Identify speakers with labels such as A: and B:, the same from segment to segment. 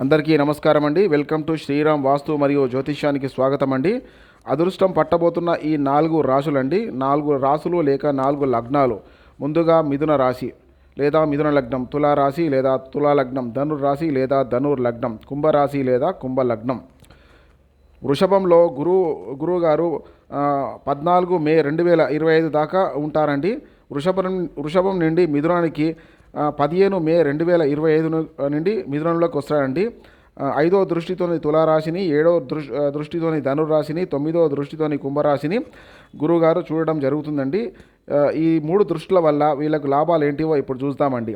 A: అందరికీ నమస్కారం అండి. వెల్కమ్ టు శ్రీరామ్ వాస్తు మరియు జ్యోతిష్యానికి స్వాగతం అండి. అదృష్టం పట్టబోతున్న ఈ 4 రాశులండి, 4 రాశులు లేక 4 లగ్నాలు. ముందుగా మిథున రాశి లేదా మిథున లగ్నం, తులారాశి లేదా తులా లగ్నం, ధనుర్రాశి లేదా ధనుర్ లగ్నం, కుంభరాశి లేదా కుంభ లగ్నం. వృషభంలో గురువు గారు 14 మే 2025 దాకా ఉంటారండి. వృషభం నుండి మిథునానికి 15 మే 2025 నుండి మిథునంలోకి వస్తాడండి. 5వ దృష్టితోని తులారాశిని, 7వ దృష్టితోని ధనుర్రాశిని, 9వ దృష్టితోని కుంభరాశిని గురువుగారు చూడడం జరుగుతుందండి. ఈ 3 దృష్టిల వల్ల వీళ్ళకు లాభాలు ఏంటివో ఇప్పుడు చూస్తామండి.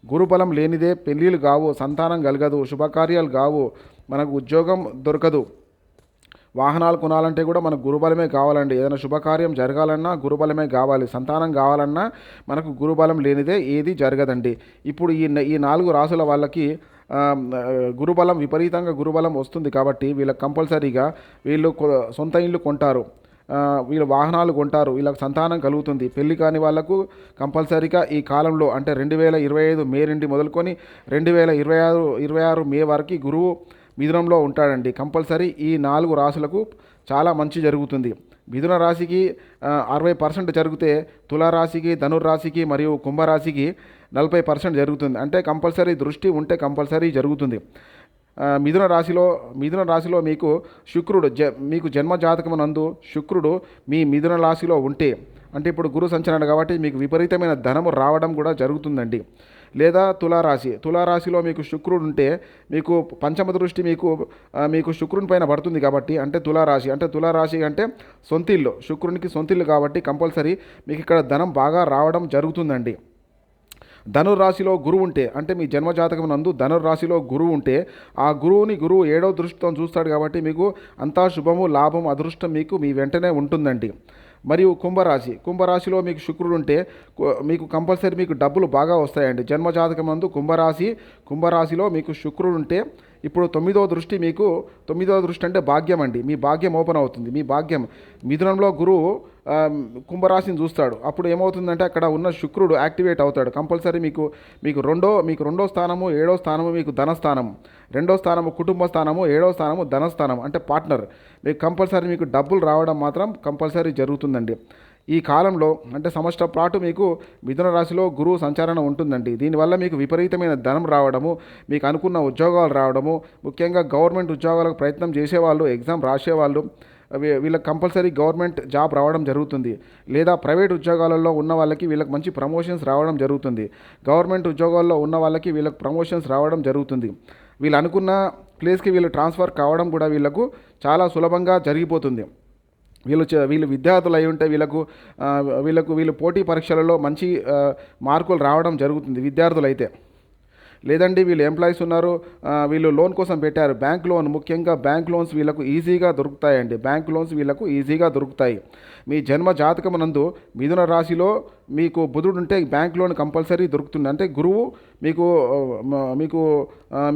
A: గురుబలం లేనిదే పెళ్ళిళ్ళు కావు, సంతానం కలగదు, శుభకార్యాలు కావు, మనకు ఉద్యోగం దొరకదు, వాహనాలు కొనాలంటే కూడా మనకు గురుబలమే కావాలండి. ఏదైనా శుభకార్యం జరగాలన్నా గురుబలమే కావాలి, సంతానం కావాలన్నా మనకు గురుబలం లేనిదే ఏది జరగదండి. ఇప్పుడు ఈ 4 రాసుల వాళ్ళకి గురుబలం విపరీతంగా గురుబలం వస్తుంది కాబట్టి వీళ్ళకి కంపల్సరీగా వీళ్ళు సొంత ఇల్లు కొంటారు, వీళ్ళు వాహనాలు కొంటారు, వీళ్ళకి సంతానం కలుగుతుంది. పెళ్లి కాని వాళ్లకు కంపల్సరీగా ఈ కాలంలో అంటే 2025 మే నుండి మొదలుకొని 2026 మే వరకు గురువు మిథునంలో ఉంటాడండి. కంపల్సరీ ఈ 4 రాశులకు చాలా మంచి జరుగుతుంది. మిథున రాశికి 60% జరిగితే తులారాశికి, ధనుర్రాశికి మరియు కుంభరాశికి 40% జరుగుతుంది. అంటే కంపల్సరీ దృష్టి ఉంటే కంపల్సరీ జరుగుతుంది. మిథున రాశిలో మీకు శుక్రుడు మీకు జన్మ జాతకమునందు శుక్రుడు మీ మిథున రాశిలో ఉంటే, అంటే ఇప్పుడు గురు సంచలనం కాబట్టి మీకు విపరీతమైన ధనము రావడం కూడా జరుగుతుందండి. లేదా తులారాశిలో మీకు శుక్రుడు ఉంటే మీకు పంచమ దృష్టి మీకు శుక్రుని పైన పడుతుంది కాబట్టి, అంటే తులారాశి అంటే సొంతిల్లు, శుక్రునికి సొంతిల్లు కాబట్టి కంపల్సరీ మీకు ఇక్కడ ధనం బాగా రావడం జరుగుతుందండి. ధనుర్రాశిలో గురువు ఉంటే, అంటే మీ జన్మజాతకం నందు ధనుర్రాశిలో గురువు ఉంటే, ఆ గురువు 7వ దృష్టితో చూస్తాడు కాబట్టి మీకు అంతా శుభము, లాభం, అదృష్టం మీ వెంటనే ఉంటుందండి. మరియు కుంభరాశిలో మీకు శుక్రుడు ఉంటే మీకు కంపల్సరీ మీకు డబ్బులు బాగా వస్తాయండి. జన్మజాతకం నందు కుంభరాశిలో మీకు శుక్రుడు ఉంటే ఇప్పుడు 9వ దృష్టి అంటే భాగ్యం అండి. మీ భాగ్యం ఓపెన్ అవుతుంది. మీ భాగ్యం మిథునంలో గురువు కుంభరాశిని చూస్తాడు. అప్పుడు ఏమవుతుందంటే అక్కడ ఉన్న శుక్రుడు యాక్టివేట్ అవుతాడు. కంపల్సరీ మీకు రెండో స్థానము, 7వ స్థానము మీకు ధనస్థానము, 2వ స్థానము కుటుంబ స్థానము, 7వ స్థానము ధనస్థానం అంటే పార్ట్నర్. మీకు కంపల్సరీ మీకు డబ్బులు రావడం మాత్రం కంపల్సరీ జరుగుతుందండి. ఈ కాలంలో అంటే సంవత్సరం పాటు మీకు మిథున రాశిలో గురువు సంచారణ ఉంటుందండి. దీనివల్ల మీకు విపరీతమైన ధనం రావడము, మీకు అనుకున్న ఉద్యోగాలు రావడము, ముఖ్యంగా గవర్నమెంట్ ఉద్యోగాలకు ప్రయత్నం చేసేవాళ్ళు, ఎగ్జామ్ రాసేవాళ్ళు వీళ్ళకి కంపల్సరీ గవర్నమెంట్ జాబ్ రావడం జరుగుతుంది. లేదా ప్రైవేట్ ఉద్యోగాలలో ఉన్న వాళ్ళకి వీళ్ళకి మంచి ప్రమోషన్స్ రావడం జరుగుతుంది. గవర్నమెంట్ ఉద్యోగాల్లో ఉన్న వాళ్ళకి వీళ్ళకి ప్రమోషన్స్ రావడం జరుగుతుంది. వీళ్ళు అనుకున్న ప్లేస్కి వీళ్ళు ట్రాన్స్ఫర్ కావడం కూడా వీళ్ళకు చాలా సులభంగా జరిగిపోతుంది. వీళ్ళు విద్యార్థులు అయి ఉంటే వీళ్ళు పోటీ పరీక్షలలో మంచి మార్కులు రావడం జరుగుతుంది విద్యార్థులు అయితే. లేదండి వీళ్ళు ఎంప్లాయీస్ ఉన్నారు, వీళ్ళు లోన్ కోసం పెట్టారు, బ్యాంక్ లోన్, ముఖ్యంగా బ్యాంక్ లోన్స్ వీళ్ళకు ఈజీగా దొరుకుతాయండి. బ్యాంక్ లోన్స్ వీళ్ళకు ఈజీగా దొరుకుతాయి. మీ జన్మ జాతకం నందు మిథున రాశిలో మీకు బుధుడు ఉంటే బ్యాంక్ లోన్ కంపల్సరీ దొరుకుతుంది. అంటే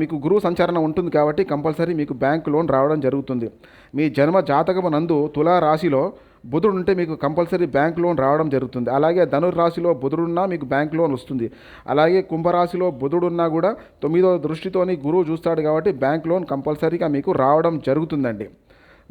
A: మీకు గురువు సంచారణ ఉంటుంది కాబట్టి కంపల్సరీ మీకు బ్యాంక్ లోన్ రావడం జరుగుతుంది. మీ జన్మ జాతకం నందు తులారాశిలో బుధుడు ఉంటే మీకు కంపల్సరీ బ్యాంక్ లోన్ రావడం జరుగుతుంది. అలాగే ధనుర్రాశిలో బుధుడున్నా మీకు బ్యాంక్ లోన్ వస్తుంది. అలాగే కుంభరాశిలో బుధుడున్నా కూడా 9వ దృష్టితోని గురువు చూస్తాడు కాబట్టి బ్యాంక్ లోన్ కంపల్సరీగా మీకు రావడం జరుగుతుందండి.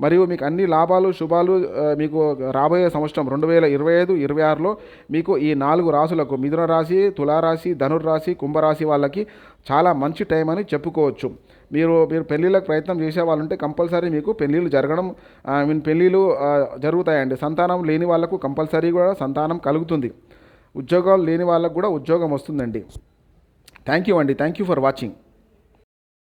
A: మరియు మీకు అన్ని లాభాలు, శుభాలు మీకు రాబోయే సంవత్సరం 2025-26లో మీకు ఈ 4 రాశులకు మిథున రాశి, తులారాశి, ధనుర్రాశి, కుంభరాశి వాళ్ళకి చాలా మంచి టైం అని చెప్పుకోవచ్చు. మీరు పెళ్ళిళ్ళకి ప్రయత్నం చేసే వాళ్ళు ఉంటే కంపల్సరీ మీకు పెళ్ళిళ్ళు జరుగుతాయండి. సంతానం లేని వాళ్ళకు కంపల్సరీ కూడా సంతానం కలుగుతుంది. ఉద్యోగాలు లేని వాళ్ళకు కూడా ఉద్యోగం వస్తుందండి. Thank you for watching.